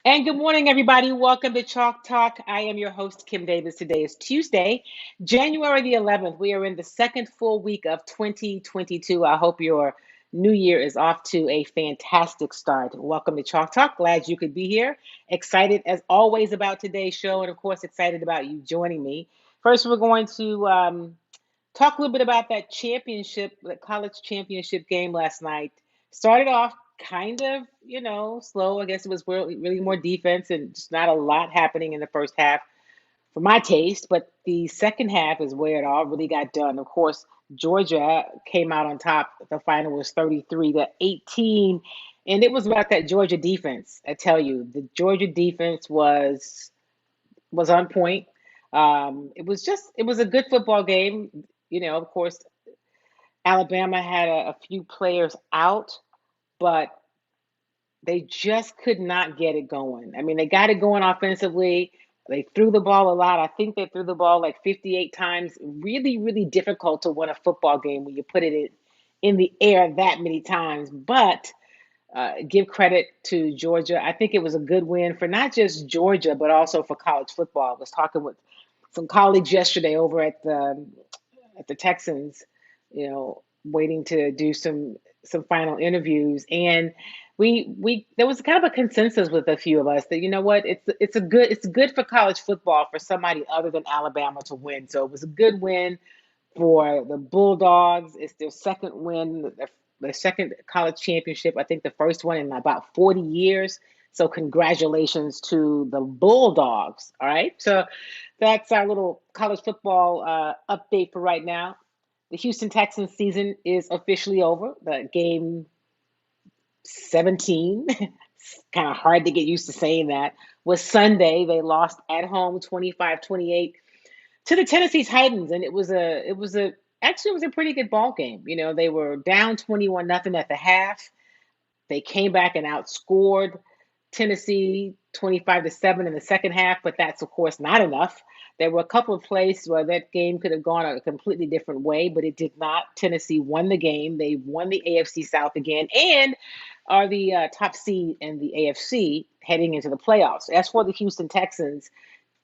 And good morning, everybody. Welcome to Chalk Talk. I am your host, Kim Davis. Today is Tuesday, January the 11th. We are in the second full week of 2022. I hope your new year is off to a fantastic start. Welcome to Chalk Talk. Glad you could be here. Excited, as always, about today's show, and of course, excited about you joining me. First, we're going to talk a little bit about that championship, the college championship game last night. Started off kind of, slow. I guess it was really more defense and just not a lot happening in the first half for my taste. But the second half is where it all really got done. Of course, Georgia came out on top. The final was 33-18. And it was about that Georgia defense. I tell you, the Georgia defense was on point. It was a good football game. Of course, Alabama had a few players out, but they just could not get it going. I mean, they got it going offensively. They threw the ball a lot. I think they threw the ball like 58 times. Really, really difficult to win a football game when you put it in the air that many times. But give credit to Georgia. I think it was a good win for not just Georgia, but also for college football. I was talking with some colleagues yesterday over at the Texans, waiting to do some final interviews, and we there was kind of a consensus with a few of us that what it's good for college football for somebody other than Alabama to win. So it was a good win for the Bulldogs. It's their second win, their second college championship. I think the first one in about 40 years. So congratulations to the Bulldogs. All right. So that's our little college football update for right now. The Houston Texans season is officially over. The game 17, it's kind of hard to get used to saying that, was Sunday. They lost at home 25-28 to the Tennessee Titans, and it was a pretty good ball game. They were down 21 nothing at the half. They came back and outscored Tennessee 25-7 in the second half, but that's of course not enough. There were a couple of plays where that game could have gone a completely different way, but it did not. Tennessee won the game. They won the AFC South again and are the top seed in the AFC heading into the playoffs. As for the Houston Texans,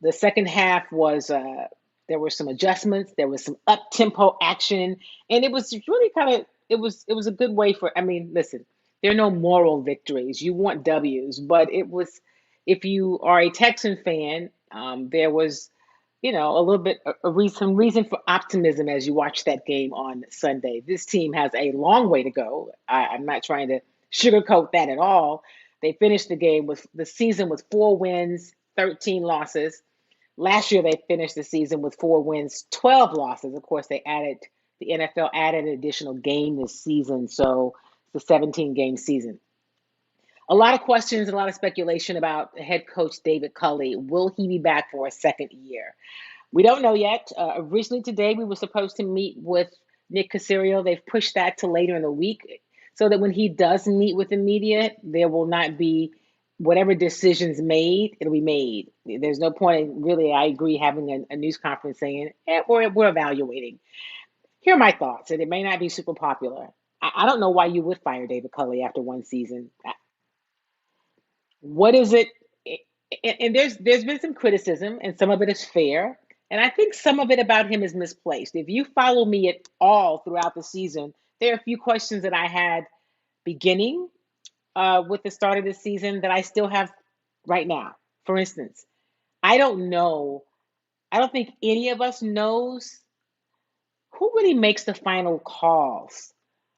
the second half was there were some adjustments, there was some up tempo action, and it was really kind of it was a good way for. I mean, listen, there are no moral victories. You want W's, but it was if you are a Texan fan, there was a little bit some reason for optimism as you watch that game on Sunday. This team has a long way to go. I'm not trying to sugarcoat that at all. They finished the season with 4 wins, 13 losses. Last year, they finished the season with 4 wins, 12 losses. Of course, the NFL added an additional game this season, so it's a 17-game season. A lot of questions, a lot of speculation about head coach David Culley. Will he be back for a second year? We don't know yet. Originally today, we were supposed to meet with Nick Caserio. They've pushed that to later in the week so that when he does meet with the media, there will not be whatever decisions made, it'll be made. There's no point in really, I agree, having a news conference saying, we're evaluating. Here are my thoughts, and it may not be super popular. I don't know why you would fire David Culley after one season. What is it? And there's been some criticism, and some of it is fair, and I think some of it about him is misplaced. If you follow me at all throughout the season, there are a few questions that I had beginning with the start of the season that I still have right now. For instance, I don't know. I don't think any of us knows who really makes the final calls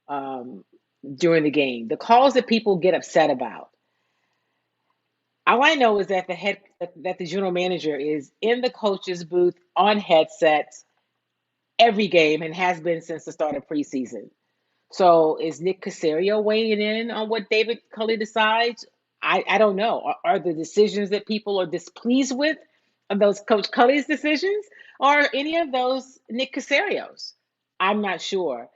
um, during the game. The calls that people get upset about. All I know is that the general manager is in the coach's booth on headsets every game and has been since the start of preseason. So is Nick Casario weighing in on what David Culley decides? I don't know. Are the decisions that people are displeased with of those Coach Culley's decisions, or any of those Nick Casario's? I'm not sure.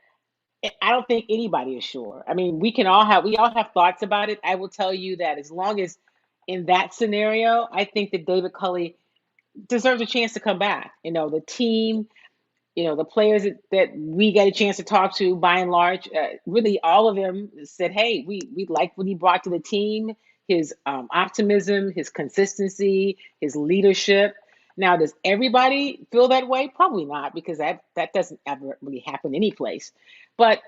I don't think anybody is sure. I mean, we all have thoughts about it. I will tell you that as long as in that scenario, I think that David Culley deserves a chance to come back. The team, the players that we got a chance to talk to, by and large, really all of them said, "Hey, we like what he brought to the team. his optimism, his consistency, his leadership. Now, does everybody feel that way? Probably not, because that doesn't ever really happen anyplace. But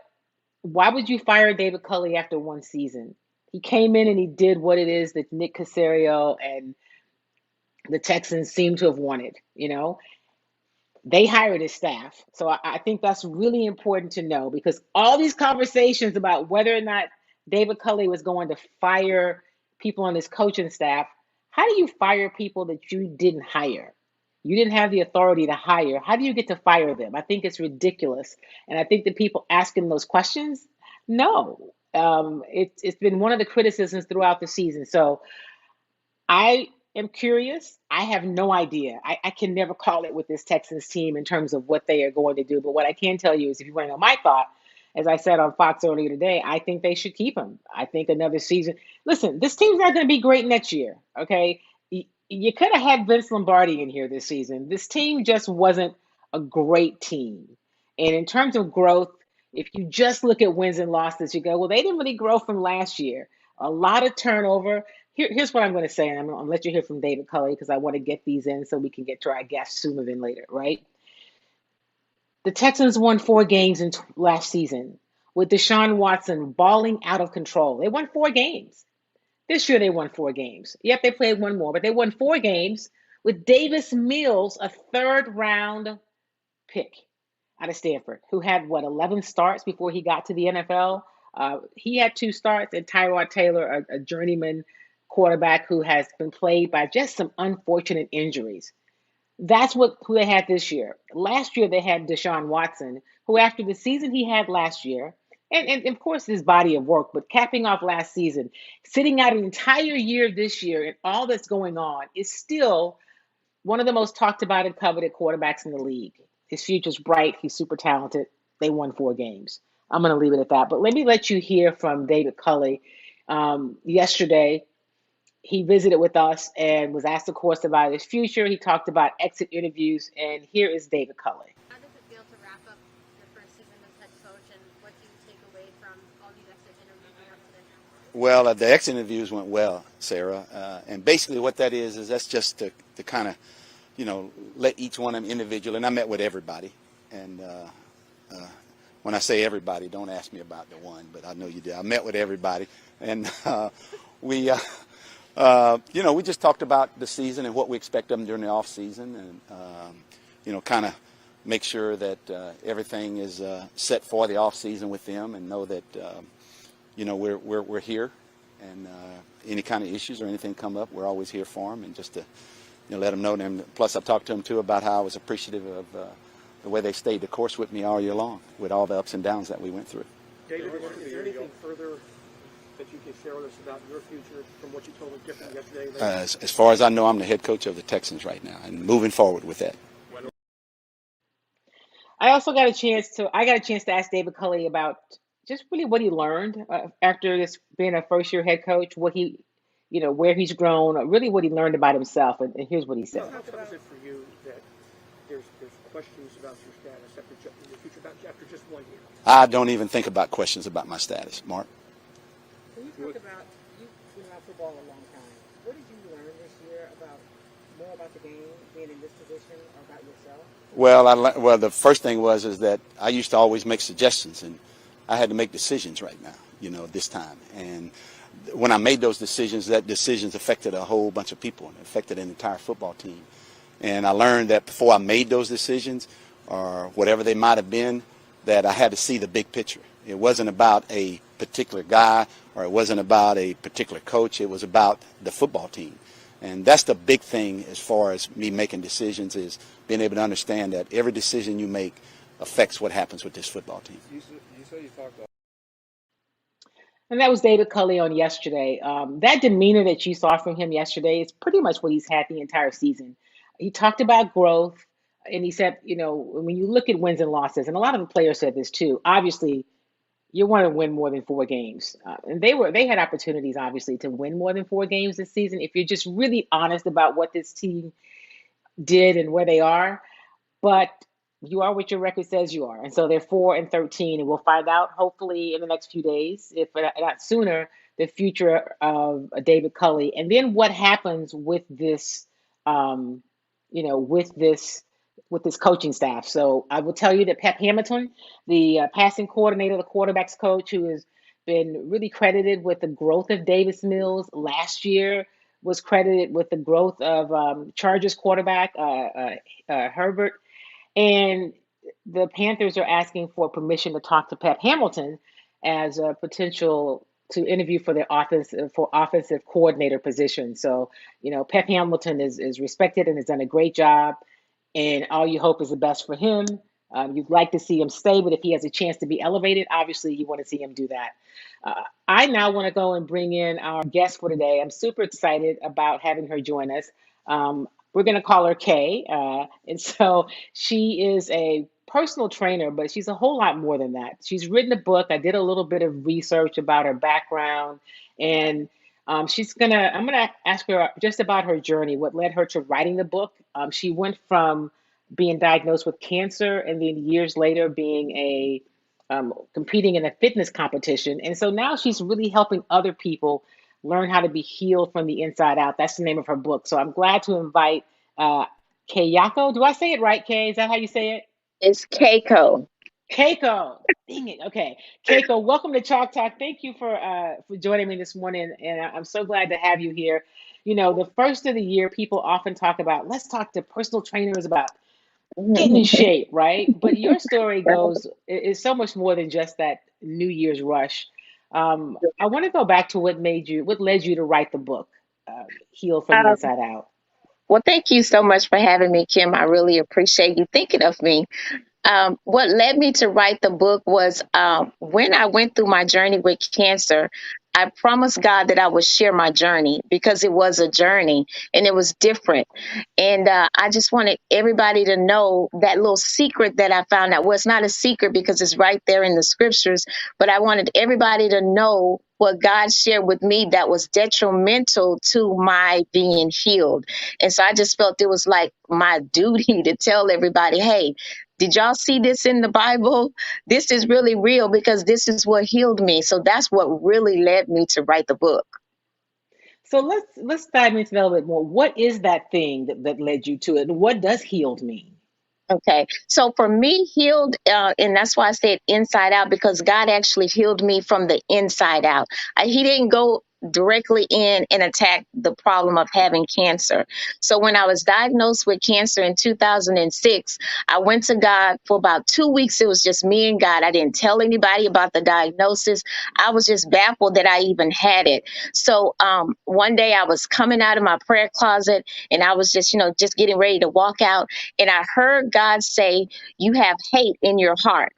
why would you fire David Culley after one season? He came in and he did what it is that Nick Caserio and the Texans seem to have wanted. They hired his staff. So I think that's really important to know, because all these conversations about whether or not David Culley was going to fire people on his coaching staff, how do you fire people that you didn't hire? You didn't have the authority to hire. How do you get to fire them? I think it's ridiculous. And I think the people asking those questions, no. It's been one of the criticisms throughout the season. So I am curious. I have no idea. I can never call it with this Texans team in terms of what they are going to do. But what I can tell you is, if you want to know my thought, as I said on Fox earlier today, I think they should keep him. I think another season. Listen, this team's not going to be great next year. Okay. You could have had Vince Lombardi in here this season. This team just wasn't a great team. And in terms of growth, if you just look at wins and losses, you go, well, they didn't really grow from last year. A lot of turnover. Here's what I'm going to say, and I'm going to let you hear from David Culley, because I want to get these in so we can get to our guests sooner than later, right? The Texans won 4 games in last season with Deshaun Watson balling out of control. They won 4 games. This year they won 4 games. Yep, they played one more, but they won 4 games with Davis Mills, a third-round pick out of Stanford, who had, 11 starts before he got to the NFL. He had 2 starts, and Tyrod Taylor, a journeyman quarterback who has been plagued by just some unfortunate injuries. That's who they had this year. Last year they had Deshaun Watson, who, after the season he had last year, and of course his body of work, but capping off last season, sitting out an entire year this year, and all that's going on, is still one of the most talked about and coveted quarterbacks in the league. His future's bright. He's super talented. They won 4 games. I'm going to leave it at that. But let me let you hear from David Culley. Yesterday, he visited with us and was asked, of course, about his future. He talked about exit interviews, and here is David Culley. How does it feel to wrap up your first season as head coach, and what do you take away from all these exit interviews you have today? Well, the exit interviews went well, Sarah, and basically what that is that's just to kind of, let each one of them individual. And I met with everybody, and when I say everybody, don't ask me about the one, but I know you did. I met with everybody, and we. We just talked about the season and what we expect of them during the off season, and kind of make sure that everything is set for the off season with them, and know that we're here, and any kind of issues or anything come up, we're always here for them, and just to let them know. And plus, I've talked to them too about how I was appreciative of the way they stayed the course with me all year long, with all the ups and downs that we went through. David, is there anything further that you can share with us about your future from what you told us different yesterday? As far as I know, I'm the head coach of the Texans right now, and moving forward with that. I also got a chance to ask David Culley about just really what he learned after this being a first-year head coach, what he, where he's grown, really what he learned about himself. And here's what he said. How come is it for you that there's questions about your status after your future after just 1 year? I don't even think about questions about my status, Mark. When you talk about, you've been around football a long time, what did you learn this year more about the game, being in this position, or about yourself? Well, the first thing is that I used to always make suggestions, and I had to make decisions right now, this time. And when I made those decisions, that decisions affected a whole bunch of people, and affected an entire football team. And I learned that before I made those decisions, or whatever they might have been, that I had to see the big picture. It wasn't about a particular guy, or it wasn't about a particular coach. It was about the football team. And that's the big thing as far as me making decisions, is being able to understand that every decision you make affects what happens with this football team. You say you talked about. And that was David Culley on yesterday. That demeanor that you saw from him yesterday is pretty much what he's had the entire season. He talked about growth, and he said, when you look at wins and losses, and a lot of the players said this too, obviously, you want to win more than 4 games. And they had opportunities, obviously, to win more than 4 games this season. If you're just really honest about what this team did and where they are, but you are what your record says you are. And so they're 4-13, and we'll find out hopefully in the next few days, if not sooner, the future of David Culley, and then what happens with this, um, with this coaching staff. So I will tell you that Pep Hamilton, the passing coordinator, the quarterbacks coach, who has been really credited with the growth of Davis Mills last year, was credited with the growth of Chargers quarterback Herbert. And the Panthers are asking for permission to talk to Pep Hamilton as a potential to interview for their offensive coordinator position. So, Pep Hamilton is respected and has done a great job, and all you hope is the best for him. You'd like to see him stay, but if he has a chance to be elevated, obviously you want to see him do that. I now want to go and bring in our guest for today. I'm super excited about having her join us. We're going to call her Kay. And so she is a personal trainer, but she's a whole lot more than that. She's written a book. I did a little bit of research about her background, and I'm gonna ask her just about her journey, what led her to writing the book. She went from being diagnosed with cancer and then years later being competing in a fitness competition. And so now she's really helping other people learn how to be healed from the inside out. That's the name of her book. So I'm glad to invite Kayako. Do I say it right, Kay? Is that how you say it? It's Keiko. Keiko. Dang it. Okay. Keiko, welcome to Chalk Talk. Thank you for joining me this morning. And I'm so glad to have you here. The first of the year, people often talk about, let's talk to personal trainers about getting in shape, right? But your story is so much more than just that New Year's rush. I want to go back to what led you to write the book, Heal from the Um, Inside Out. well, thank you so much for having me, Kim. I really appreciate you thinking of me. What led me to write the book was when I went through my journey with cancer. I promised God that I would share my journey because it was a journey and it was different. And I just wanted everybody to know that little secret that I found out. Well, it's not a secret because it's right there in the scriptures, but I wanted everybody to know what God shared with me that was detrimental to my being healed. And so I just felt it was like my duty to tell everybody, hey, did y'all see this in the Bible? This is really real because this is what healed me. So that's what really led me to write the book. So let's dive into that a little bit more. What is that thing that led you to it, and what does healed mean? Okay. So for me, healed, and that's why I said inside out, because God actually healed me from the inside out. He didn't go directly in and attack the problem of having cancer. So when I was diagnosed with cancer in 2006, I went to God for about 2 weeks. It was just me and God. I didn't tell anybody about the diagnosis. I was just baffled that I even had it. So one day I was coming out of my prayer closet and I was just, just getting ready to walk out. And I heard God say, you have hate in your heart.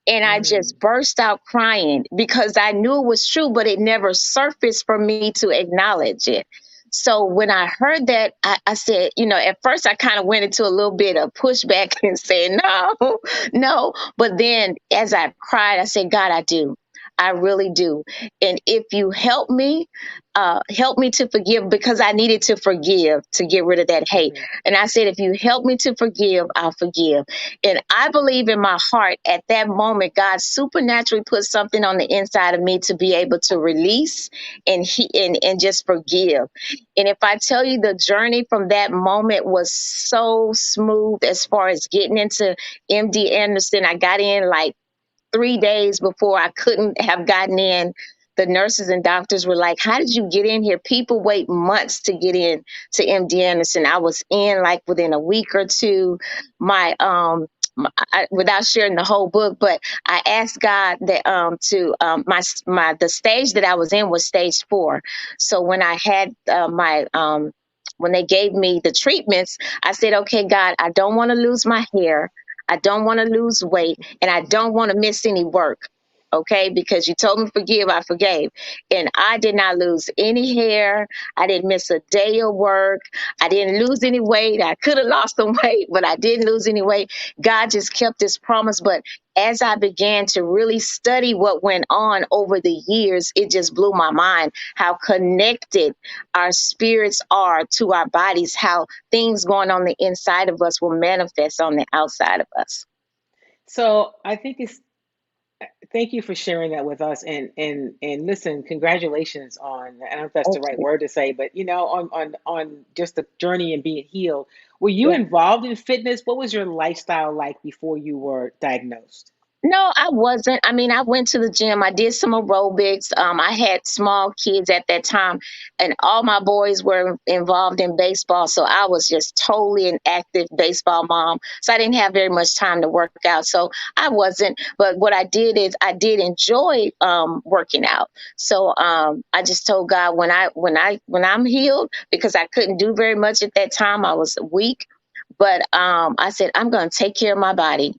And I Mm, just burst out crying because I knew it was true, but it never surfaced for me to acknowledge it. So when I heard that, I said, at first I kind of went into a little bit of pushback and said, no, no. But then as I cried, I said, God, I do. I really do. And if you help me to forgive because I needed to forgive to get rid of that hate. mhm. And I said, if you help me to forgive, I'll forgive. And I believe in my heart at that moment, God supernaturally put something on the inside of me to be able to release and just forgive. And if I tell you the journey from that moment was so smooth as far as getting into MD Anderson, I got in like 3 days before I couldn't have gotten in. The nurses and doctors were like, how did you get in here? People wait months to get in to MD Anderson. I was in like within a week or two. Without sharing the whole book, but I asked God that the stage that I was in was stage 4. So when I had when they gave me the treatments, I said, okay, God, I don't want to lose my hair. I don't want to lose weight and I don't want to miss any work. Okay, because you told me forgive, I forgave. And I did not lose any hair. I didn't miss a day of work. I didn't lose any weight. I could have lost some weight, but I didn't lose any weight. God just kept his promise. But as I began to really study what went on over the years, it just blew my mind how connected our spirits are to our bodies, how things going on the inside of us will manifest on the outside of us. So I think it's Thank you for sharing that with us. And listen, congratulations on, I don't know if that's the right Okay. word to say, but on just the journey and being healed. Were you Yeah. involved in fitness? What was your lifestyle like before you were diagnosed? No, I wasn't. I mean, I went to the gym. I did some aerobics. I had small kids at that time, and all my boys were involved in baseball. So I was just totally an active baseball mom. So I didn't have very much time to work out. So I wasn't. But what I did is I did enjoy working out. So I just told God when I'm healed, because I couldn't do very much at that time. I was weak. But I said, I'm going to take care of my body.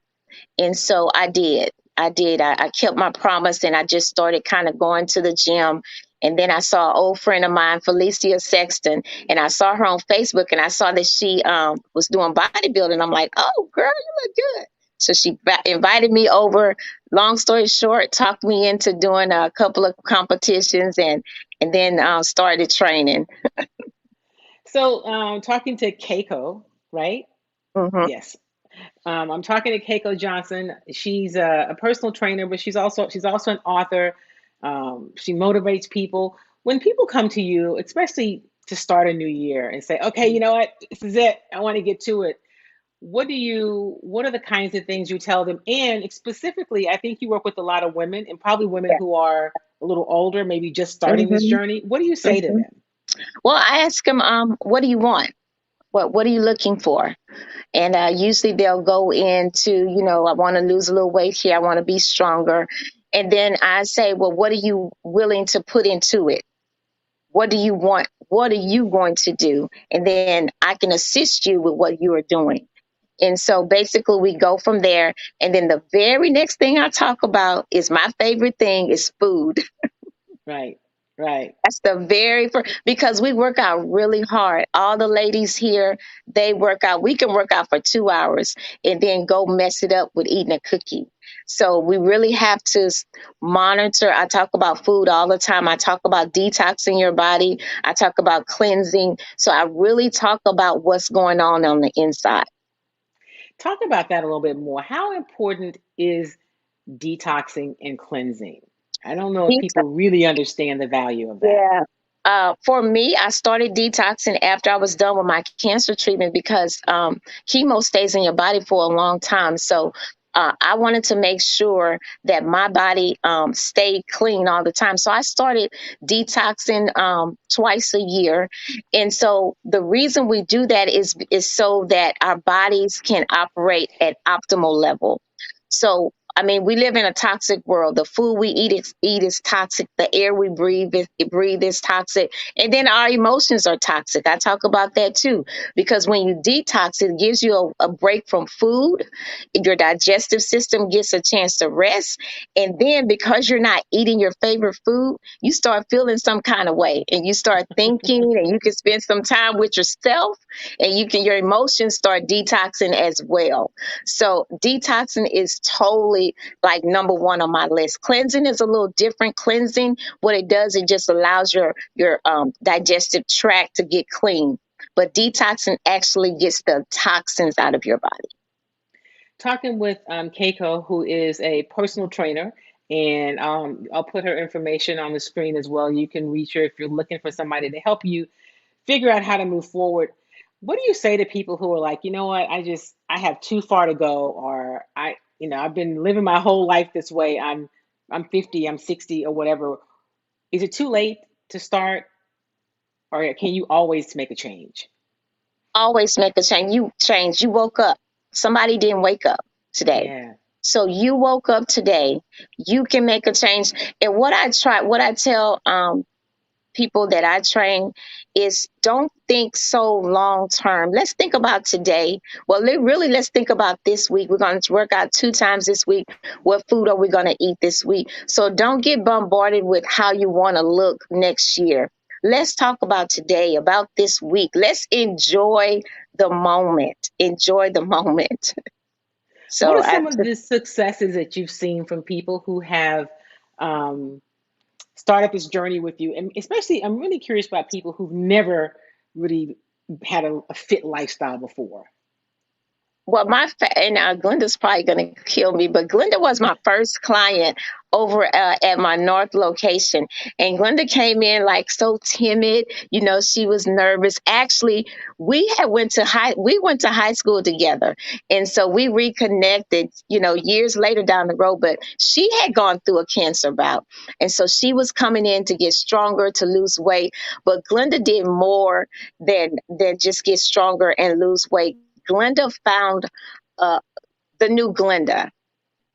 And so I did. I did. I kept my promise, and I just started kind of going to the gym. And then I saw an old friend of mine, Felicia Sexton, and I saw her on Facebook, and I saw that she was doing bodybuilding. I'm like, oh, girl, you look good. So she invited me over. Long story short, talked me into doing a couple of competitions, and then started training. So, talking to Keiko, right? Hmm. Yes. I'm talking to Keiko Johnson. She's a personal trainer, but she's also an author. She motivates people. When people come to you, especially to start a new year and say, "Okay, you know what? This is it. I want to get to it." What are the kinds of things you tell them? And specifically, I think you work with a lot of women and probably women Yeah. who are a little older, maybe just starting this Hmm. journey. What do you say to Hmm. them? Well, I ask them, what do you want? What are you looking for? And usually they'll go into, I want to lose a little weight here. I want to be stronger. And then I say, well, what are you willing to put into it? What do you want? What are you going to do? And then I can assist you with what you are doing. And so basically we go from there. And then the very next thing I talk about is my favorite thing is food. Right, right. That's the very first, because we work out really hard. All the ladies here, they work out. We can work out for 2 hours and then go mess it up with eating a cookie. So we really have to monitor. I talk about food all the time. I talk about detoxing your body. I talk about cleansing. So I really talk about what's going on the inside. Talk about that a little bit more. How important is detoxing and cleansing? I don't know if people really understand the value of that. Yeah. For me, I started detoxing after I was done with my cancer treatment because chemo stays in your body for a long time. So I wanted to make sure that my body stayed clean all the time. So I started detoxing twice a year. And so the reason we do that is so that our bodies can operate at optimal level. So I mean, we live in a toxic world. The food we eat is toxic. The air we breathe is toxic. And then our emotions are toxic. I talk about that too, because when you detox, it gives you a break from food. Your digestive system gets a chance to rest. And then because you're not eating your favorite food, you start feeling some kind of way and you start thinking, and you can spend some time with yourself, and your emotions start detoxing as well. So detoxing is totally like number one on my list. Cleansing is a little different. Cleansing, what it does, it just allows your digestive tract to get clean. But detoxing actually gets the toxins out of your body. Talking with Keiko, who is a personal trainer, and I'll put her information on the screen as well. You can reach her if you're looking for somebody to help you figure out how to move forward. What do you say to people who are like, you know what, I have too far to go, or I've been living my whole life this way. I'm 50, I'm 60, or whatever. Is it too late to start, or can you always make a change? Always make a change. You change. You woke up. Somebody didn't wake up today. Yeah. So you woke up today. You can make a change. And what I tell people that I train is don't think so long term. Let's think about today. Well, really, let's think about this week. We're going to work out 2 times this week. What food are we going to eat this week? So don't get bombarded with how you want to look next year. Let's talk about today, about this week. Let's enjoy the moment. Enjoy the moment. What So are I some of the successes that you've seen from people who have um, started this journey with you? And especially, I'm really curious about people who've never really had a fit lifestyle before. Well, and Glenda's probably going to kill me, but Glenda was my first client over at my North location. And Glenda came in like so timid, she was nervous. Actually, we went to high school together. And so we reconnected, years later down the road, but she had gone through a cancer bout. And so she was coming in to get stronger, to lose weight. But Glenda did more than just get stronger and lose weight. Glenda found uh, the new Glenda.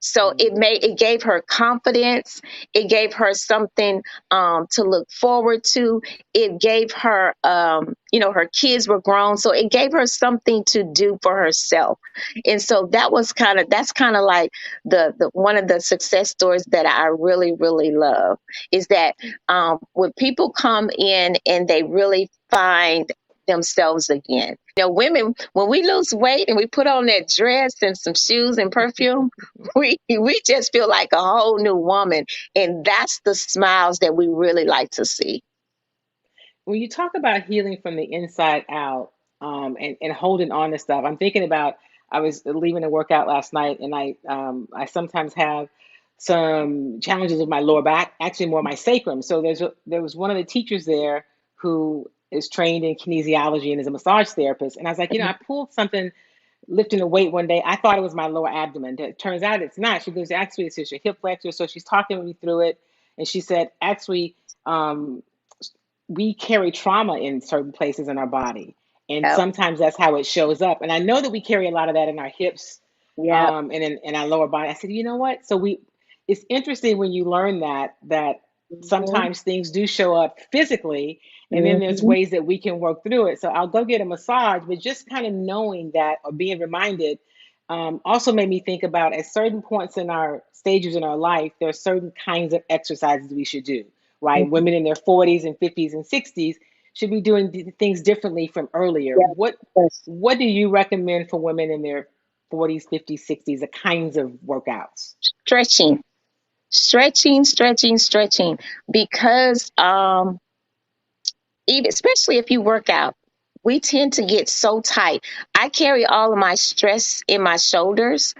So it gave her confidence. It gave her something to look forward to. It gave her, her kids were grown, so it gave her something to do for herself. And so that's kind of like the one of the success stories that I really really love is that when people come in and they really find themselves again. Women, when we lose weight and we put on that dress and some shoes and perfume, we just feel like a whole new woman. And that's the smiles that we really like to see. When you talk about healing from the inside out, and holding on to stuff, I'm thinking about, I was leaving a workout last night, and I sometimes have some challenges with my lower back, actually more my sacrum. So there was one of the teachers there who is trained in kinesiology and is a massage therapist, and I was like, I pulled something lifting a weight one day. I thought it was my lower abdomen. It turns out it's not. She goes, actually, it's just your hip flexor. So she's talking me through it, and she said, actually, um, we carry trauma in certain places in our body. And Yep. sometimes that's how it shows up. And I know that we carry a lot of that in our hips, Yep. and in our lower body. I said, you know what? It's interesting when you learn that Mhm. sometimes things do show up physically, and then there's Mhm. ways that we can work through it. So I'll go get a massage, but just kind of knowing that or being reminded also made me think about at certain points in our stages in our life, there are certain kinds of exercises we should do, right? Mhm. Women in their 40s and 50s and 60s should be doing things differently from earlier. Yes. Yes. What do you recommend for women in their 40s, 50s, 60s, the kinds of workouts? Stretching, stretching, because even especially if you work out, we tend to get so tight. I carry all of my stress in my shoulders.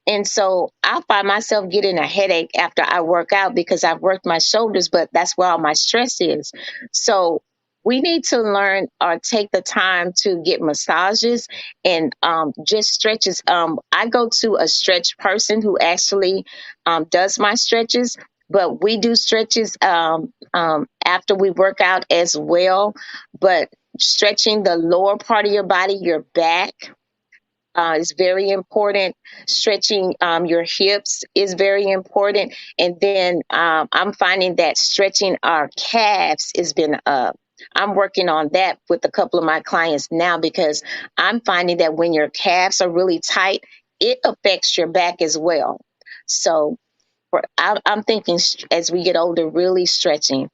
And so I find myself getting a headache after I work out because I've worked my shoulders, but that's where all my stress is. So we need to learn or take the time to get massages and just stretches. I go to a stretch person who actually does my stretches, but we do stretches after we work out as well. But stretching the lower part of your body, your back, is very important. Stretching your hips is very important. And then I'm finding that stretching our calves has been I'm working on that with a couple of my clients now because I'm finding that when your calves are really tight, it affects your back as well. So I'm thinking as we get older, really stretching.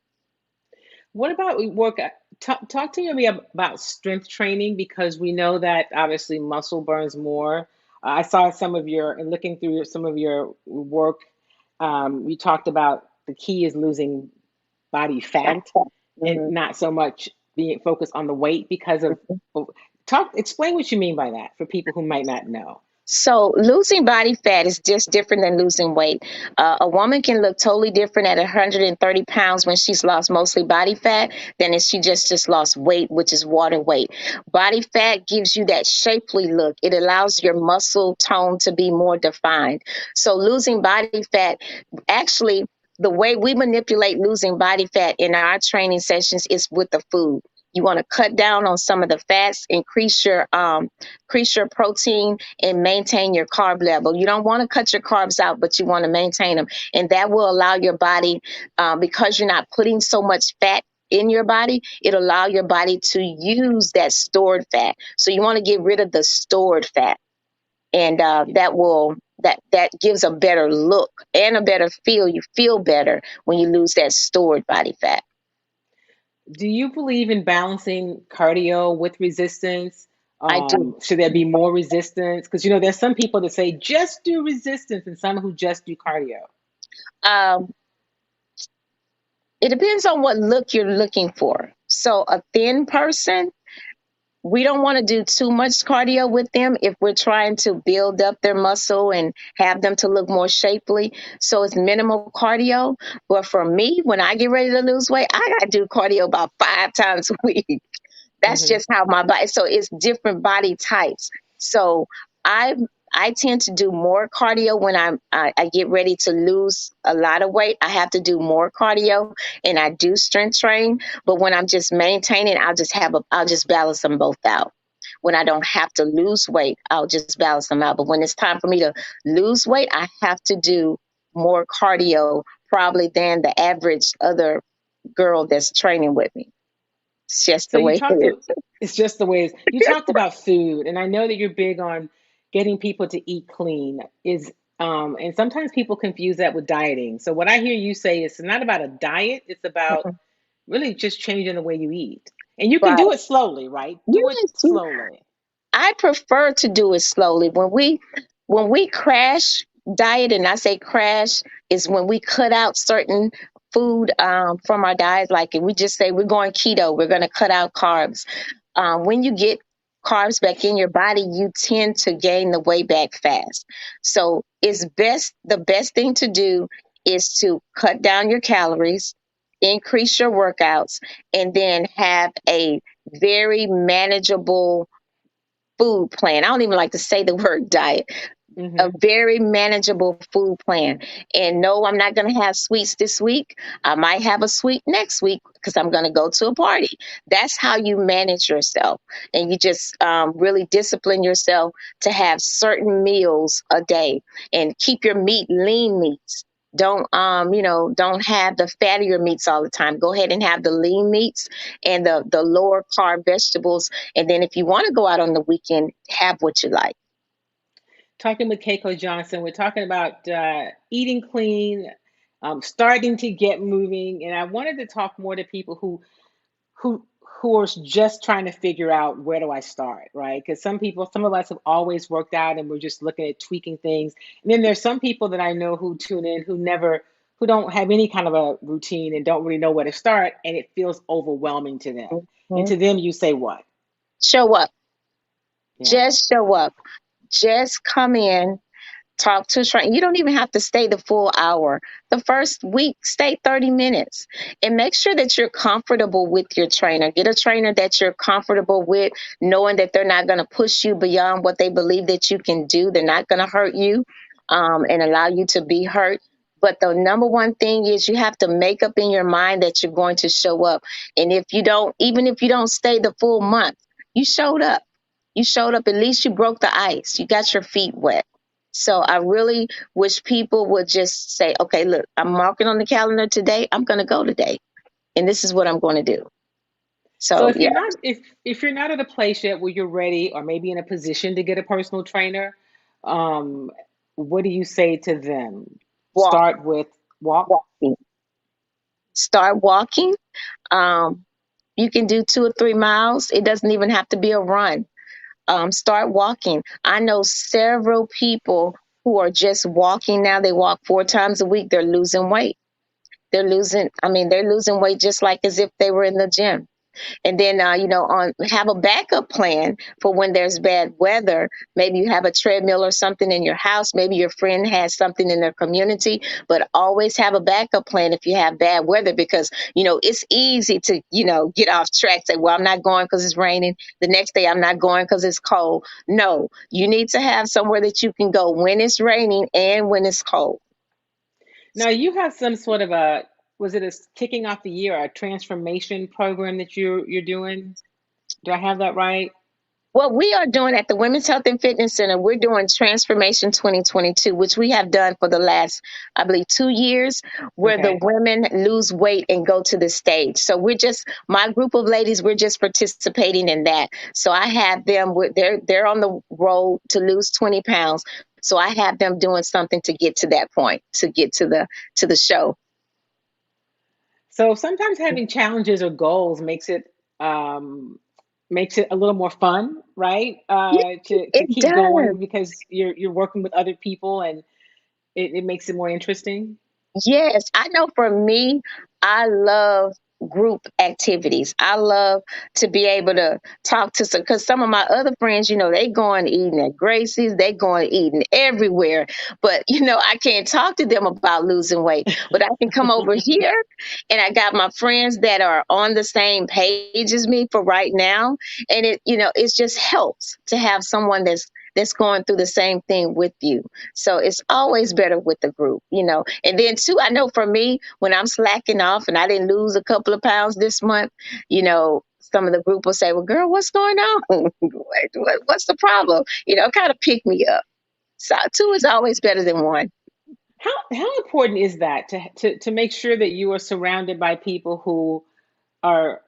What about we work? Talk to me about strength training, because we know that obviously muscle burns more. I saw some of your, and looking through some of your work, you talked about the key is losing body fat and Mhm. not so much being focused on the weight because of, explain what you mean by that for people who might not know. So losing body fat is just different than losing weight. A woman can look totally different at 130 pounds when she's lost mostly body fat than if she just lost weight, which is water weight. Body fat gives you that shapely look. It allows your muscle tone to be more defined. So losing body fat, actually, the way we manipulate losing body fat in our training sessions is with the food. You want to cut down on some of the fats, increase your protein, and maintain your carb level. You don't want to cut your carbs out, but you want to maintain them. And that will allow your body, because you're not putting so much fat in your body, it'll allow your body to use that stored fat. So you want to get rid of the stored fat. And that gives a better look and a better feel. You feel better when you lose that stored body fat. Do you believe in balancing cardio with resistance? I do. Should there be more resistance? Because there's some people that say just do resistance, and some who just do cardio. Um, it depends on what look you're looking for. So a thin person, we don't want to do too much cardio with them if we're trying to build up their muscle and have them to look more shapely. So it's minimal cardio. But for me, when I get ready to lose weight, I got to do cardio about 5 times a week. That's Hmm. just how my body. So it's different body types. So I I tend to do more cardio when I get ready to lose a lot of weight. I have to do more cardio and I do strength train. But when I'm just maintaining, I'll just balance them both out. When I don't have to lose weight, I'll just balance them out. But when it's time for me to lose weight, I have to do more cardio probably than the average other girl that's training with me. It's just So the you way it talked to, is. it's just the ways you talked about food, and I know that you're big on getting people to eat clean. And sometimes people confuse that with dieting. So what I hear you say is it's not about a diet, it's about really just changing the way you eat. And you can Right. do it slowly, right? Do it Yes, slowly. I prefer to do it slowly. When we crash diet, and I say crash is when we cut out certain food from our diet. Like if we just say we're going keto, we're going to cut out carbs. When you get carbs back in your body, you tend to gain the weight back fast. So the best thing to do is to cut down your calories, increase your workouts, and then have a very manageable food plan. I don't even like to say the word diet. A Hmm. very manageable food plan. And no, I'm not going to have sweets this week. I might have a sweet next week because I'm going to go to a party. That's how you manage yourself. And you just really discipline yourself to have certain meals a day and keep your meat lean meats. Don't have the fattier meats all the time. Go ahead and have the lean meats and the lower carb vegetables. And then if you want to go out on the weekend, have what you like. Talking with Keiko Johnson, we're talking about eating clean, starting to get moving, and I wanted to talk more to people who who are just trying to figure out where do I start, right? Because some of us have always worked out and we're just looking at tweaking things. And then there's some people that I know who tune in who don't have any kind of a routine and don't really know where to start, and it feels overwhelming to them. And Mhm. to them, you say what? Show up. Yeah. Just show up. Just come in, talk to a trainer. You don't even have to stay the full hour. The first week, stay 30 minutes and make sure that you're comfortable with your trainer. Get a trainer that you're comfortable with, knowing that they're not going to push you beyond what they believe that you can do. They're not going to hurt you and allow you to be hurt. But the number one thing is you have to make up in your mind that you're going to show up. And if you don't, even if you don't stay the full month, you showed up. You showed up, at least you broke the ice. You got your feet wet. So I really wish people would just say, okay, look, I'm marking on the calendar today. I'm going to go today. And this is what I'm going to do. So So yeah, if you're not at a place yet where you're ready or maybe in a position to get a personal trainer, um, what do you say to them? walk, Start with walk. walking. Start walking. Um, you can do 2 or 3 miles. It doesn't even have to be a run. Start walking. I know several people who are just walking now. They walk 4 times a week. They're losing weight. They're losing weight just like as if they were in the gym. And then, on have a backup plan for when there's bad weather. Maybe you have a treadmill or something in your house. Maybe your friend has something in their community, but always have a backup plan if you have bad weather because, it's easy to, get off track. Say, well, I'm not going because it's raining. The next day, I'm not going because it's cold. No, you need to have somewhere that you can go when it's raining and when it's cold. Now you have some sort of was it a kicking off the year, a transformation program that you're doing? Do I have that right? What we are doing at the Women's Health and Fitness Center, we're doing Transformation 2022, which we have done for the last, I believe, 2 years, where the Okay. women lose weight and go to the stage. So my group of ladies, we're just participating in that. So I have them, they're on the road to lose 20 pounds. So I have them doing something to get to that point, to get to the show. So sometimes having challenges or goals um, makes it a little more fun, right? Yeah, To it keep does. going because you're working with other people and it makes it more interesting. Yes, I know for me, I love group activities. I love to be able to talk to some, because some of my other friends, they going eating at Gracie's, they going eating everywhere. But, I can't talk to them about losing weight. But I can come over here and I got my friends that are on the same page as me for right now. And it just helps to have someone that's going through the same thing with you. So it's always better with the group. And then too, I know for me, when I'm slacking off and I didn't lose a couple of pounds this month, some of the group will say, well, girl, what's going on? What's the problem? Kind of pick me up. So two is always better than one. How important is that to make sure that you are surrounded by people who are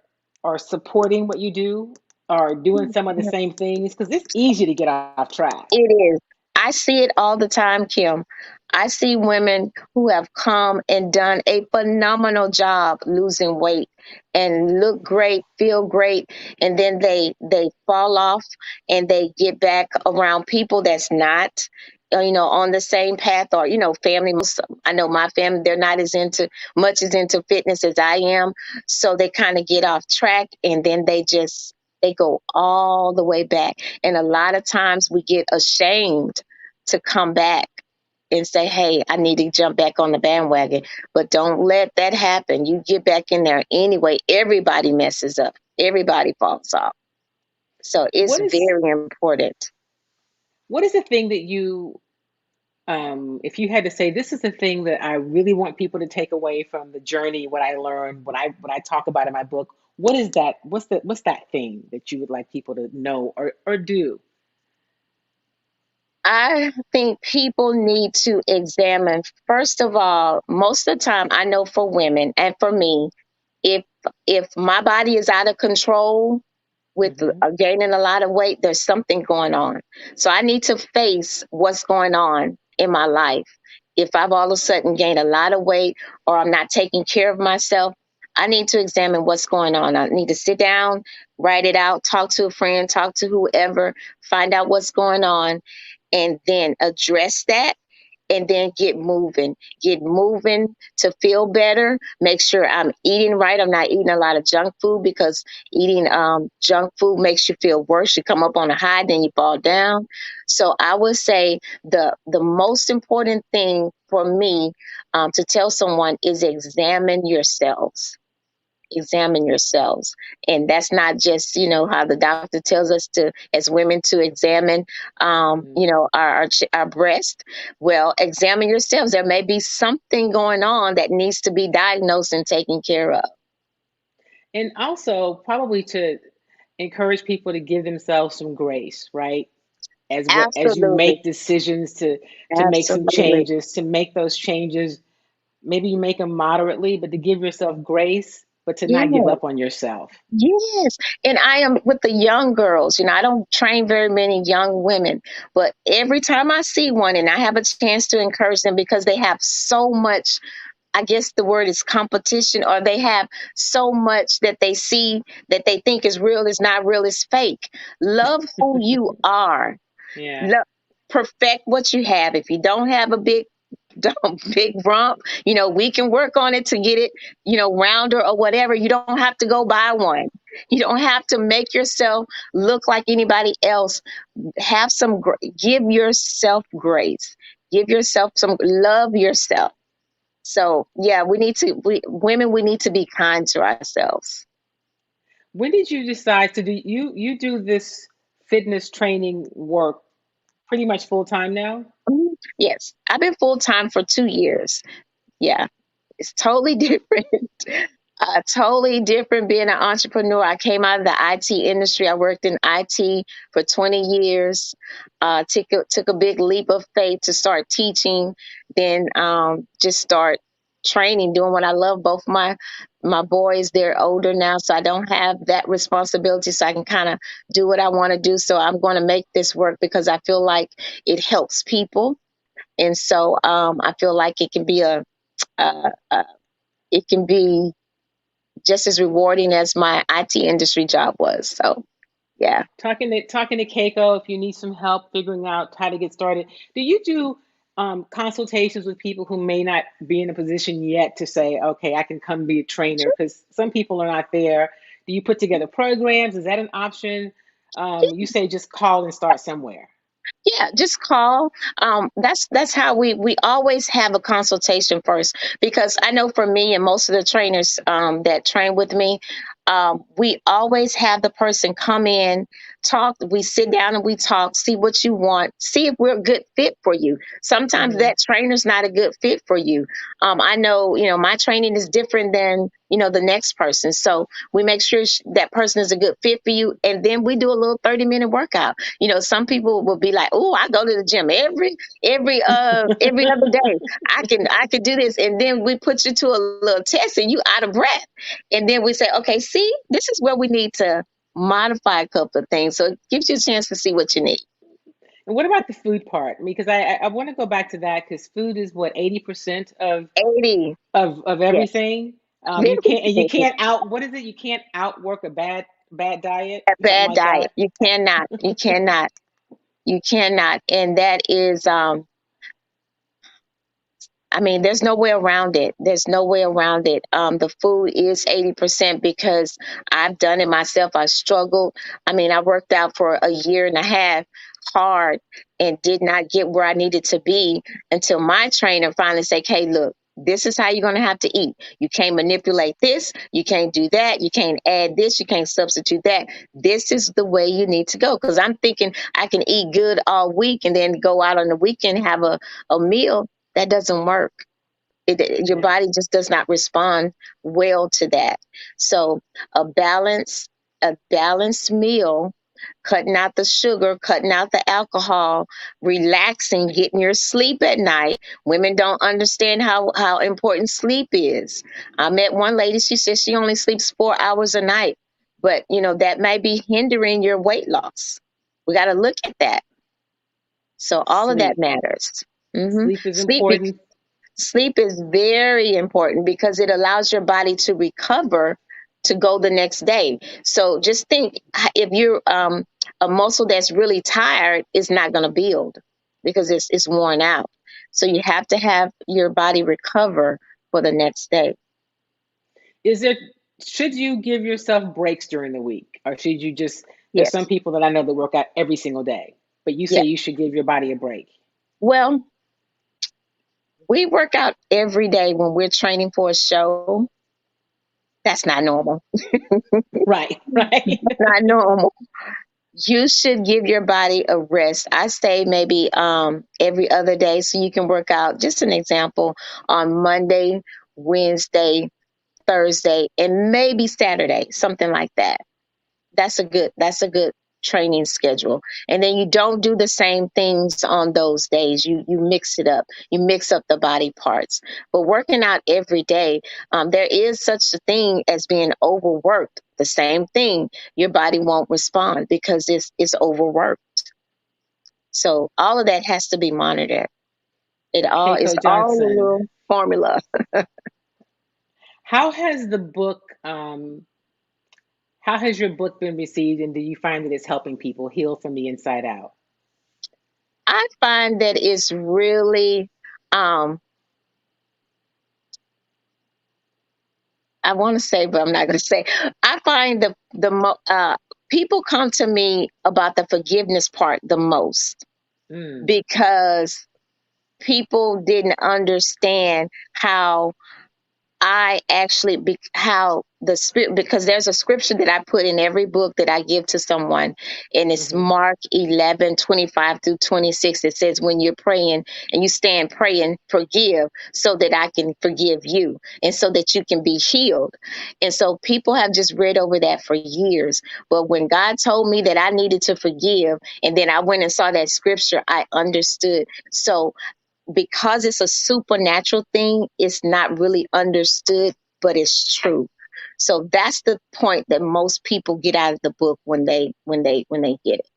are supporting what you do, are doing some of the same things? Because it's easy to get off track. It is. I see it all the time, Kim. I see women who have come and done a phenomenal job losing weight and look great, feel great, and then they fall off and they get back around people that's not on the same path, or family. I know my family, they're not as into fitness as I am, so they kind of get off track, and then they go all the way back. And a lot of times we get ashamed to come back and say, hey, I need to jump back on the bandwagon. But don't let that happen. You get back in there anyway. Everybody messes up. Everybody falls off. So it's What is very important. what is the thing that if you had to say, this is the thing that I really want people to take away from the journey, what I learned, what I talk about in my book, what is that? What's that thing that you would like people to know or do? I think people need to examine, first of all, most of the time, I know for women and for me, if if my body is out of control with Hmm. gaining a lot of weight, there's something going on. So I need to face what's going on in my life. If I've all of a sudden gained a lot of weight or I'm not taking care of myself, I need to examine what's going on. I need to sit down, write it out, talk to a friend, talk to whoever, find out what's going on, and then address that, and then get moving to feel better. Make sure I'm eating right. I'm not eating a lot of junk food, because eating junk food makes you feel worse. You come up on a high, then you fall down. So I would say the most important thing for me to tell someone is examine yourselves. And that's not just how the doctor tells us to, as women, to examine our breast. Well, examine yourselves. There may be something going on that needs to be diagnosed and taken care of. And also probably to encourage people to give themselves some grace, right? As you Absolutely. make decisions to make some Absolutely. changes, to make those changes, maybe you make them moderately, but to give yourself grace, but to not give Yeah. up on yourself. Yes. And I am with the young girls. I don't train very many young women, but every time I see one and I have a chance to encourage them, because they have so much, I guess the word is competition, or they have so much that they see that they think is real, is not real, is fake. Love who you are. Yeah. Love, perfect what you have. If you don't have a big big rump, we can work on it to get it, rounder or whatever. You don't have to go buy one. You don't have to make yourself look like anybody else. Give yourself grace. Give yourself love yourself. So yeah, women, we need to be kind to ourselves. When did you decide to do you do this fitness training work pretty much full time now? Yes, I've been full time for 2 years. Yeah, it's totally different. Totally different being an entrepreneur. I came out of the IT industry. I worked in IT for 20 years. Took a big leap of faith to start teaching, then just start training, doing what I love. Both my boys, they're older now, so I don't have that responsibility. So I can kind of do what I want to do. So I'm going to make this work because I feel like it helps people, and so I feel like it can be a, a it can be just as rewarding as my IT industry job was. So, yeah. Talking to Keiko if you need some help figuring out how to get started. Do you do consultations with people who may not be in a position yet to say, okay, I can come be a trainer? Because some people are not there. Do you put together programs? Is that an option? You say just call and start somewhere. Yeah, just call. That's how we always have a consultation first, because I know for me and most of the trainers that train with me, we always have the person come in, talk. We sit down and we talk, see what you want, see if we're a good fit for you. Sometimes Mm-hmm. that trainer's not a good fit for you. I know, my training is different than the next person, so we make sure that person is a good fit for you, and then we do a little 30-minute workout. Some people will be like, "Oh, I go to the gym every other day. I can do this." And then we put you to a little test and you out of breath. And then we say, "Okay, see, this is where we need to modify a couple of things." So it gives you a chance to see what you need. And what about the food part? Because I want to go back to that, because food is what, 80% 80. of Yes. everything. You can't out, what is it? You can't outwork a bad diet, A something bad like diet. that. You cannot. You cannot. You cannot. And that is I mean, there's no way around it. There's no way around it. The food is 80% because I've done it myself. I struggled. I mean, I worked out for a year and a half hard and did not get where I needed to be until my trainer finally said, "Hey, look, this is how you're going to have to eat. You can't manipulate this. You can't do that. You can't add this. You can't substitute that. This is the way you need to go." Because I'm thinking I can eat good all week and then go out on the weekend, have a meal. That doesn't work. Your Yeah. body just does not respond well to that. So a balance, a balanced meal, cutting out the sugar, cutting out the alcohol, relaxing, getting your sleep at night. Women don't understand how important sleep is. I met one lady, she said she only sleeps 4 hours a night, but that may be hindering your weight loss. We got to look at that. So all of that Sleep. matters. Sleep is Sleep important. Sleep is very important because it allows your body to recover to go the next day. So just think, if you're a muscle that's really tired, it's not going to build because it's worn out. So you have to have your body recover for the next day. Is there, should you give yourself breaks during the week? Or should you just, there's some Yes. people that I know that work out every single day, but you say Yeah. you should give your body a break. Well, we work out every day when we're training for a show. That's not normal. Right, right. Not normal. You should give your body a rest. I say maybe every other day so you can work out. Just an example, on Monday, Wednesday, Thursday, and maybe Saturday, something like that. That's a good training schedule. And then you don't do the same things on those days. You mix it up. You mix up the body parts. But working out every day, there is such a thing as being overworked. The same thing, your body won't respond because it's overworked. So all of that has to be monitored. It's Keiko all a Johnson, little formula. how has the book, how has your book been received, and do you find that it's helping people heal from the inside out? I find that it's really um I want to say, but I'm not going to say. I find people come to me about the forgiveness part the most Mm, because people didn't understand how I actually how the spirit, because there's a scripture that I put in every book that I give to someone, and it's hmm. Mark 11:25 through 26. It says, when you're praying and you stand praying, forgive so that I can forgive you and so that you can be healed. And so people have just read over that for years. But when God told me that I needed to forgive, and then I went and saw that scripture, I understood. So because it's a supernatural thing, it's not really understood, but it's true. So that's the point that most people get out of the book when they get it.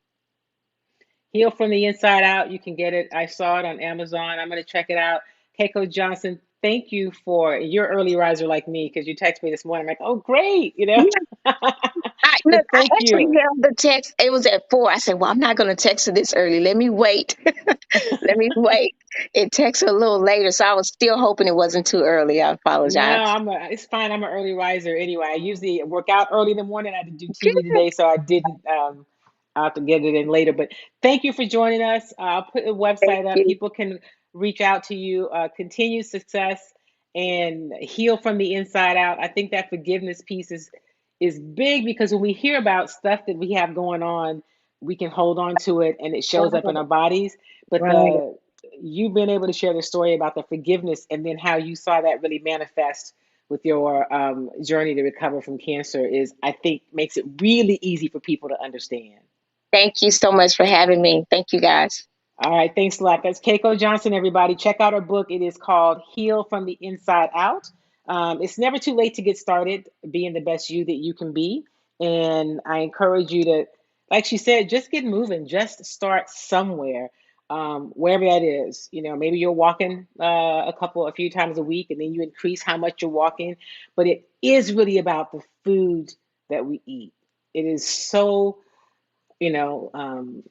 Heal from the inside out. You can get it. I saw it on Amazon. I'm going to check it out. Keiko Johnson, thank you for, you're early riser like me, because you texted me this morning. I'm like, oh, great. Look, But I thank actually you. held the text. It was at 4. I said, well, I'm not going to text her this early. Let me wait. Let me wait. It texted a little later, so I was still hoping it wasn't too early. I No, apologize. it's fine. I'm an early riser anyway. I usually work out early in the morning. I had to do TV Good. today, so I didn't. I'll have to get it in later. But thank you for joining us. I'll put a Thank website up. you. People can reach out to you. Continued success and heal from the inside out. I think that forgiveness piece is big because when we hear about stuff that we have going on, we can hold on to it and it shows up in our bodies. But Right. the you've been able to share the story about the forgiveness and then how you saw that really manifest with your journey to recover from cancer is, I think, makes it really easy for people to understand. Thank you so much for having me. Thank you, guys. All right, thanks a lot. That's Keiko Johnson, everybody. Check out her book. It is called Heal from the Inside Out. It's never too late to get started being the best you that you can be. And I encourage you to, like she said, just get moving. Just start somewhere, wherever that is. You know, maybe you're walking a few times a week, and then you increase how much you're walking. But it is really about the food that we eat. It is so, you know,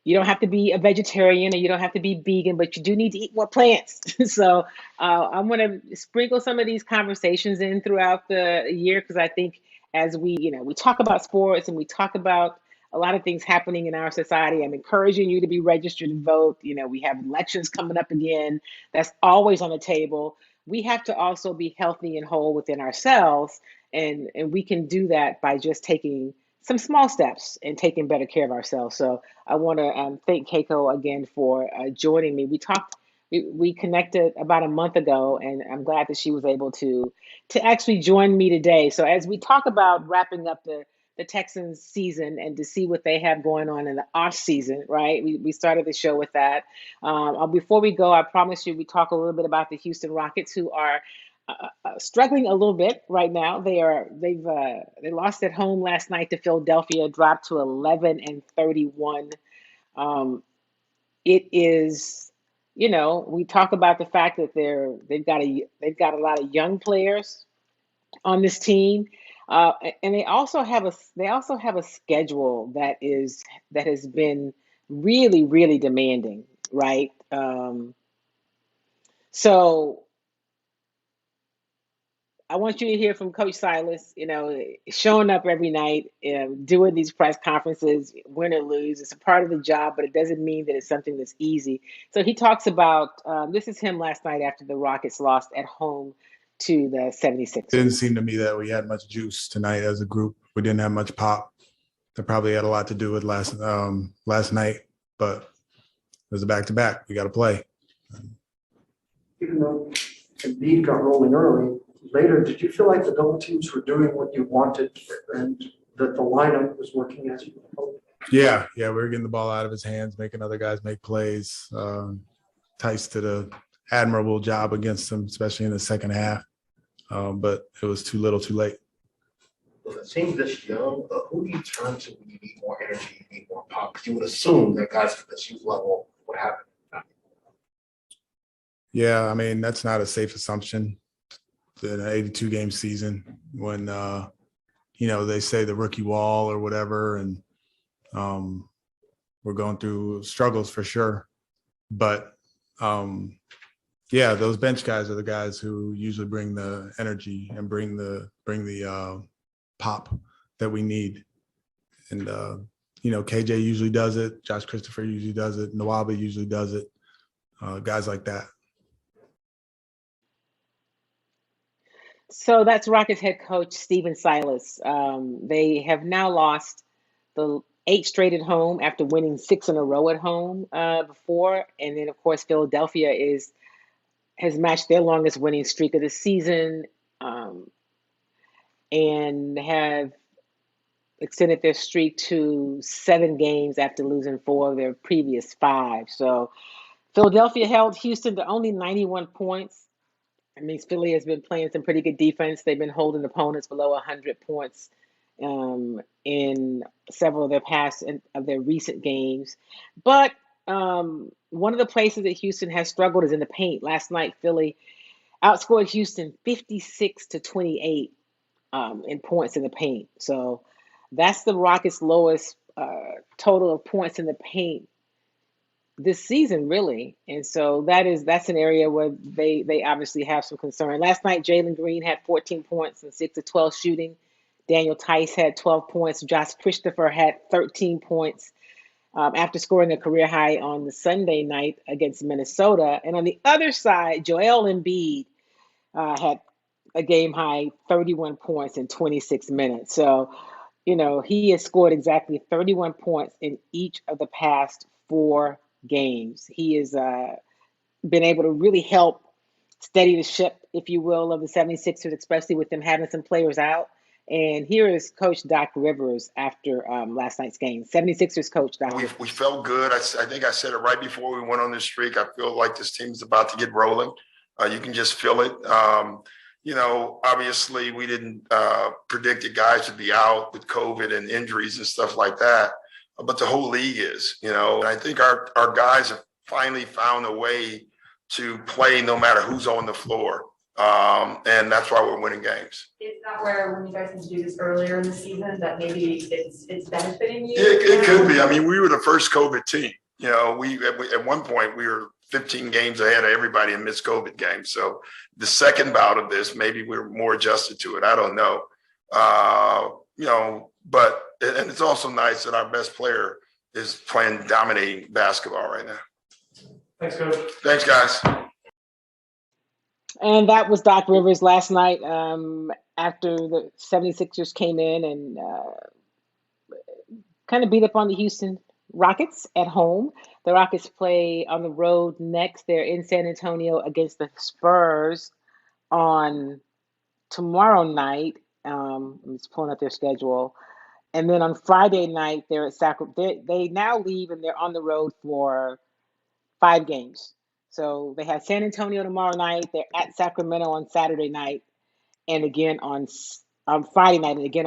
you don't have to be a vegetarian or you don't have to be vegan, but you do need to eat more plants. So I'm going to sprinkle some of these conversations in throughout the year because I think as we talk about sports and we talk about a lot of things happening in our society, I'm encouraging you to be registered and vote. You know, we have elections coming up again. That's always on the table. We have to also be healthy and whole within ourselves, and we can do that by just taking some small steps and taking better care of ourselves. So I want to thank Keiko again for joining me. We connected about a month ago, and I'm glad that she was able to actually join me today. So as we talk about wrapping up the Texans season and to see what they have going on in the off season, right? We started the show with that. Before we go, I promise you, we talk a little bit about the Houston Rockets, who are struggling a little bit right now. They lost at home last night to Philadelphia, dropped to 11-31. Um, it is, we talk about the fact that they've got a lot of young players on this team, and they also have a schedule that has been really really demanding, right? So I want you to hear from Coach Silas, showing up every night, doing these press conferences, win or lose. It's a part of the job, but it doesn't mean that it's something that's easy. So he talks about this is him last night after the Rockets lost at home to the It didn't 76ers. seem to me that we had much juice tonight as a group. We didn't have much pop. That probably had a lot to do with last night, but it was a back-to-back. We got to play. Even though Embiid got rolling early, later, did you feel like the double teams were doing what you wanted and that the lineup was working as you hoped? Yeah, we were getting the ball out of his hands, making other guys make plays. Tice did an admirable job against them, especially in the second half. But it was too little, too late. With a team this young, who do you turn to when you need more energy, you need more pop? Because you would assume that guys at this youth level would happen. Yeah, I mean, that's not a safe assumption in an 82-game season when, they say the rookie wall or whatever, and we're going through struggles for sure. But, those bench guys are the guys who usually bring the energy and bring the pop that we need. And, KJ usually does it. Josh Christopher usually does it. Nwaba usually does it. Guys like that. So that's Rockets head coach Stephen Silas. They have now lost the 8 straight at home after winning 6 in a row at home before, and then of course Philadelphia has matched their longest winning streak of the season, and have extended their streak to 7 games after losing 4 of their previous 5. So Philadelphia held Houston to only 91 points. I mean, Philly has been playing some pretty good defense. They've been holding opponents below 100 points in several of their recent games. But one of the places that Houston has struggled is in the paint. Last night, Philly outscored Houston 56-28 in points in the paint. So that's the Rockets' lowest total of points in the paint this season, really. And so that's an area where they obviously have some concern. Last night, Jalen Green had 14 points and 6 of 12 shooting. Daniel Tice had 12 points. Josh Christopher had 13 points after scoring a career high on the Sunday night against Minnesota. And on the other side, Joel Embiid had a game high 31 points in 26 minutes. So, he has scored exactly 31 points in each of the past 4 games. He has been able to really help steady the ship, if you will, of the 76ers, especially with them having some players out. And here is Coach Doc Rivers after last night's game. 76ers coach Doc Rivers. We felt good. I think I said it right before we went on this streak. I feel like this team's about to get rolling. You can just feel it. Obviously we didn't predict that guys would be out with COVID and injuries and stuff like that. But the whole league is, and I think our guys have finally found a way to play no matter who's on the floor. And that's why we're winning games. Is that where, when you guys can do this earlier in the season, that maybe it's benefiting you? It could be. I mean, we were the first COVID team. We at one point we were 15 games ahead of everybody in missed COVID games. So the second bout of this, maybe we're more adjusted to it. I don't know. But and it's also nice that our best player is playing dominating basketball right now. Thanks, Coach. Thanks, guys. And that was Doc Rivers last night after the 76ers came in and kind of beat up on the Houston Rockets at home. The Rockets play on the road next. They're in San Antonio against the Spurs on tomorrow night. I'm just pulling up their schedule. And then on Friday night, they're at Sacramento. They now leave and they're on the road for 5 games. So they have San Antonio tomorrow night. They're at Sacramento on Saturday night, and again on Friday night, and again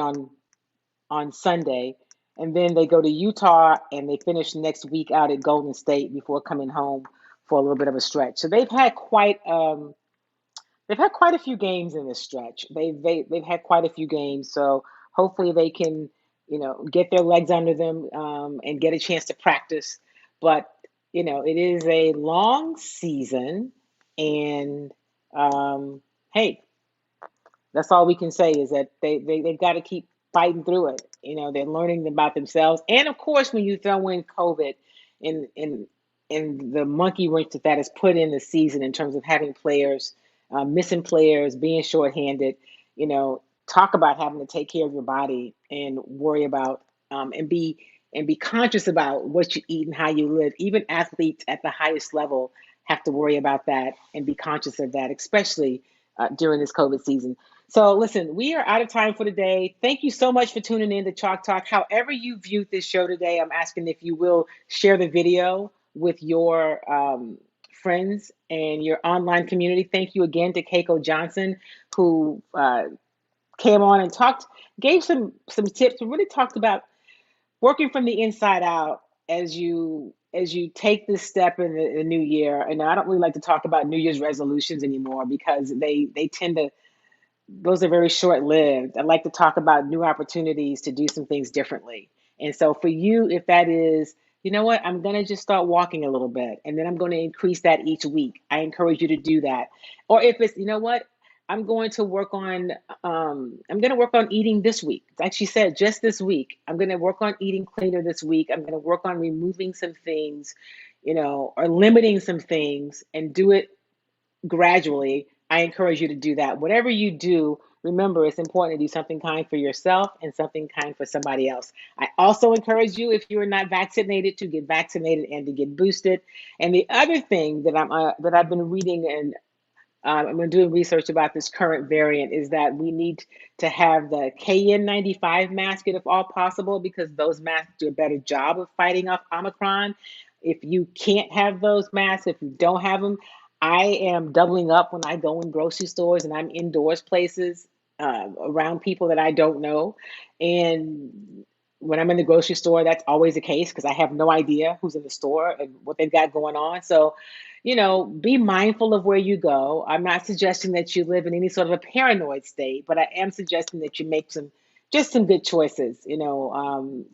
on Sunday. And then they go to Utah, and they finish next week out at Golden State before coming home for a little bit of a stretch. So they've had quite a few games in this stretch. They've had quite a few games. So hopefully they can get their legs under them and get a chance to practice. But it is a long season, and hey, that's all we can say is that they've got to keep fighting through it. They're learning about themselves, and of course, when you throw in COVID and the monkey wrench that has put in the season in terms of having players, missing players, being shorthanded, talk about having to take care of your body and worry about and be conscious about what you eat and how you live. Even athletes at the highest level have to worry about that and be conscious of that, especially during this COVID season. So listen, we are out of time for today. Thank you so much for tuning in to Chalk Talk. However you viewed this show today, I'm asking if you will share the video with your friends and your online community. Thank you again to Keiko Johnson, who came on and gave some tips, and really talked about working from the inside out as you take this step in the new year. And I don't really like to talk about New Year's resolutions anymore because they tend to, those are very short-lived. I like to talk about new opportunities to do some things differently. And so for you, if that is, you know what, I'm going to just start walking a little bit, and then I'm going to increase that each week. I encourage you to do that. Or if it's, you know what, I'm going to work on eating this week. Like she said, just this week, I'm going to work on eating cleaner this week. I'm going to work on removing some things, or limiting some things, and do it gradually. I encourage you to do that. Whatever you do, remember, it's important to do something kind for yourself and something kind for somebody else. I also encourage you, if you are not vaccinated, to get vaccinated and to get boosted. And the other thing that I've been reading and I've been doing research about this current variant is that we need to have the KN95 mask if all possible, because those masks do a better job of fighting off Omicron. If you can't have those masks, if you don't have them, I am doubling up when I go in grocery stores and I'm indoors places around people that I don't know. And when I'm in the grocery store, that's always the case because I have no idea who's in the store and what they've got going on. So, be mindful of where you go. I'm not suggesting that you live in any sort of a paranoid state, but I am suggesting that you make some good choices.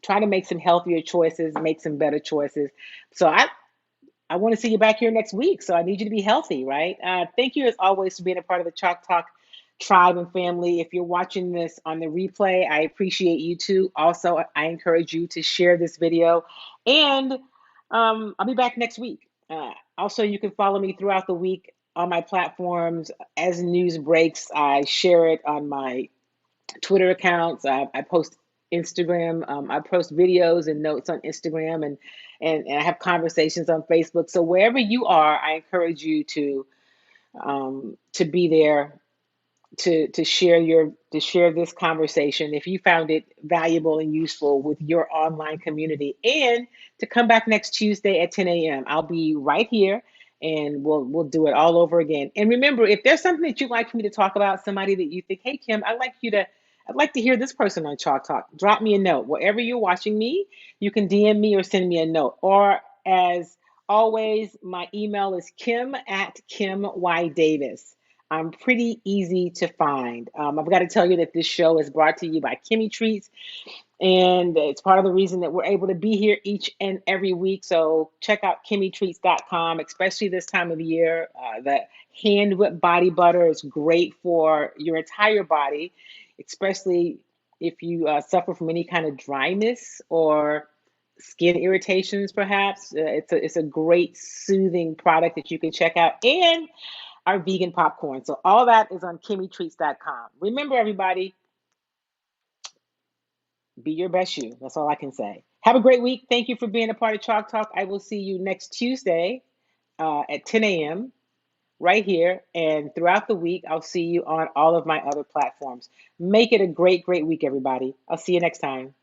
Try to make some healthier choices, make some better choices. So I want to see you back here next week. So I need you to be healthy, right? Thank you as always for being a part of the Chalk Talk tribe and family. If you're watching this on the replay, I appreciate you too. Also, I encourage you to share this video, and I'll be back next week. Also, you can follow me throughout the week on my platforms. As news breaks, I share it on my Twitter accounts. I post Instagram. I post videos and notes on Instagram, and I have conversations on Facebook. So wherever you are, I encourage you to be there to share this conversation if you found it valuable and useful with your online community, and to come back next Tuesday at 10 a.m. I'll be right here, and we'll do it all over again. And remember, if there's something that you'd like for me to talk about, somebody that you think, hey Kim, I'd like to hear this person on Chalk Talk, drop me a note. Wherever you're watching me, you can DM me or send me a note. Or as always, my email is kim@KimYDavis. I'm pretty easy to find. I've got to tell you that this show is brought to you by Kimmy Treats, and it's part of the reason that we're able to be here each and every week. So check out KimmyTreats.com, especially this time of year. The hand whipped body butter is great for your entire body, especially if you suffer from any kind of dryness or skin irritations, perhaps. It's a great soothing product that you can check out. And our vegan popcorn. So all that is on KimmyTreats.com. Remember, everybody, be your best you. That's all I can say. Have a great week. Thank you for being a part of Chalk Talk. I will see you next Tuesday at 10 a.m. right here. And throughout the week, I'll see you on all of my other platforms. Make it a great, great week, everybody. I'll see you next time.